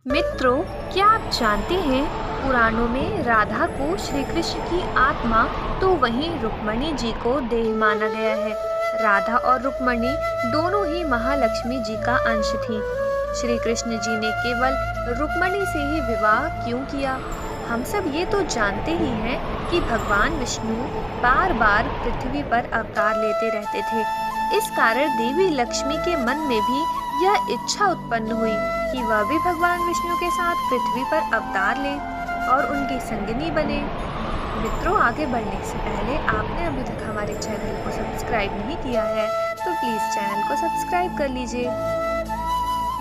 मित्रों, क्या आप जानते हैं पुराणों में राधा को श्री कृष्ण की आत्मा तो वहीं रुक्मणी जी को देह माना गया है। राधा और रुक्मणी दोनों ही महालक्ष्मी जी का अंश थी। श्री कृष्ण जी ने केवल रुक्मणी से ही विवाह क्यों किया? हम सब ये तो जानते ही हैं कि भगवान विष्णु बार बार पृथ्वी पर अवतार लेते रहते थे। इस कारण देवी लक्ष्मी के मन में भी यह इच्छा उत्पन्न हुई कि वह भी भगवान विष्णु के साथ पृथ्वी पर अवतार ले और उनकी संगिनी बने। मित्रों, आगे बढ़ने से पहले आपने अभी तक हमारे चैनल को सब्सक्राइब नहीं किया है तो प्लीज चैनल को सब्सक्राइब कर लीजिए।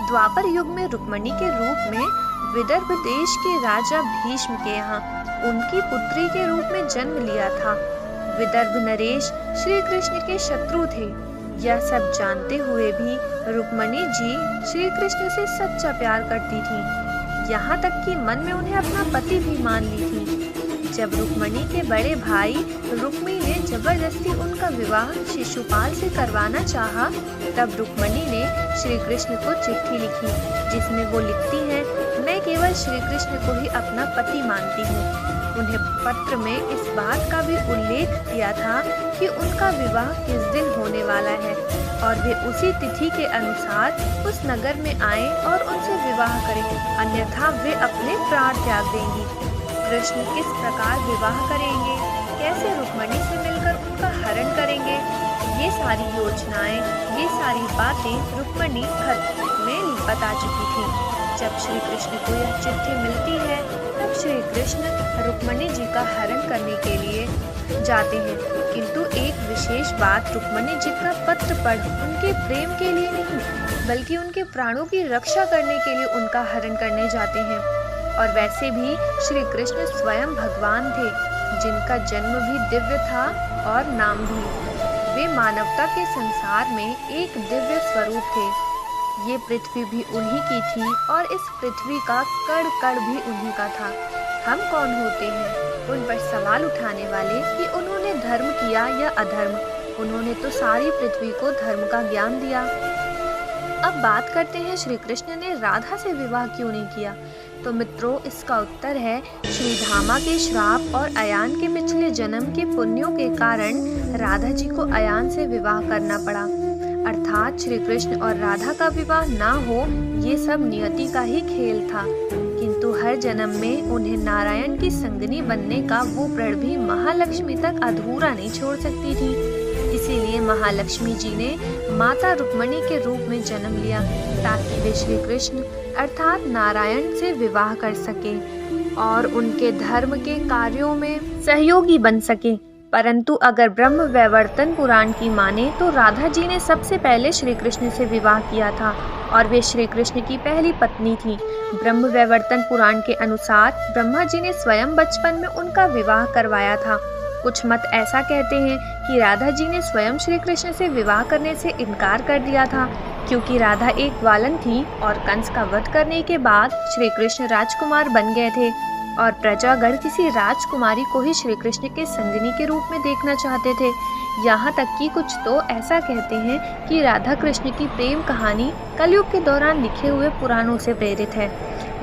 द्वापर युग में रुक्मणी के रूप में विदर्भ देश के राजा भीष्म के यहाँ उनकी पुत्री के रूप में जन्म लिया था। विदर्भ नरेश श्री कृष्ण के शत्रु थे। यह सब जानते हुए भी रुक्मणी जी श्री कृष्ण से सच्चा प्यार करती थी। यहाँ तक कि मन में उन्हें अपना पति भी मान ली थी। जब रुक्मणी के बड़े भाई रुक्मी ने जबरदस्ती उनका विवाह शिशुपाल से करवाना चाहा, तब रुक्मणी ने श्री कृष्ण को चिट्ठी लिखी जिसमें वो लिखती हैं, मैं केवल श्री कृष्ण को ही अपना पति मानती हूँ। उन्हें पत्र में इस बात का भी उल्लेख किया था कि उनका विवाह किस दिन होने वाला है और वे उसी तिथि के अनुसार उस नगर में आए और उनसे विवाह करें, अन्यथा वे अपने प्राण त्याग देंगी। कृष्ण किस प्रकार विवाह करेंगे, कैसे रुक्मणी से मिलकर उनका हरण करेंगे, ये सारी योजनाएं, ये सारी बातें रुक्मणी खत में बता चुकी थी। जब श्री कृष्ण को यह चिट्ठी मिलती है तब श्री कृष्ण रुक्मणी जी का हरण करने के लिए जाते हैं, किंतु एक विशेष बात, रुक्मणी जी का पत्र पढ़ उनके प्रेम के लिए नहीं बल्कि उनके प्राणों की रक्षा करने के लिए उनका हरण करने जाते हैं। और वैसे भी श्री कृष्ण स्वयं भगवान थे जिनका जन्म भी दिव्य था और नाम भी। वे मानवता के संसार में एक दिव्य स्वरूप थे। ये पृथ्वी भी उन्हीं की थी और इस पृथ्वी का कण कण भी उन्हीं का था। हम कौन होते हैं उन पर सवाल उठाने वाले कि उन्होंने धर्म किया या अधर्म? उन्होंने तो सारी पृथ्वी को धर्म का ज्ञान दिया। अब बात करते हैं श्री कृष्ण ने राधा से विवाह क्यों नहीं किया। तो मित्रों, इसका उत्तर है श्री धामा के श्राप और अयान के पिछले जन्म के पुण्यों के कारण राधा जी को अयान से विवाह करना पड़ा। अर्थात श्री कृष्ण और राधा का विवाह ना हो, ये सब नियति का ही खेल था। किंतु हर जन्म में उन्हें नारायण की संगिनी बनने का वो प्रण भी महालक्ष्मी तक अधूरा नहीं छोड़ सकती थी। इसीलिए महालक्ष्मी जी ने माता रुक्मणी के रूप में जन्म लिया ताकि वे श्री कृष्ण अर्थात नारायण से विवाह कर सके और उनके धर्म के कार्यों में सहयोगी बन सके। परंतु अगर ब्रह्म वैवर्तन पुराण की माने तो राधा जी ने सबसे पहले श्री कृष्ण से विवाह किया था और वे श्री कृष्ण की पहली पत्नी थी। ब्रह्म वैवर्तन पुराण के अनुसार ब्रह्मा जी ने स्वयं बचपन में उनका विवाह करवाया था। कुछ मत ऐसा कहते हैं कि राधा जी ने स्वयं श्री कृष्ण से विवाह करने से इनकार कर दिया था, क्योंकि राधा एक ग्वालन थी और कंस का वध करने के बाद श्री कृष्ण राजकुमार बन गए थे और प्रजागण किसी राजकुमारी को ही श्री कृष्ण के संगिनी के रूप में देखना चाहते थे। यहाँ तक कि कुछ तो ऐसा कहते हैं कि राधा कृष्ण की प्रेम कहानी कलयुग के दौरान लिखे हुए पुराणों से प्रेरित है,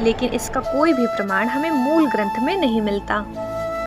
लेकिन इसका कोई भी प्रमाण हमें मूल ग्रंथ में नहीं मिलता।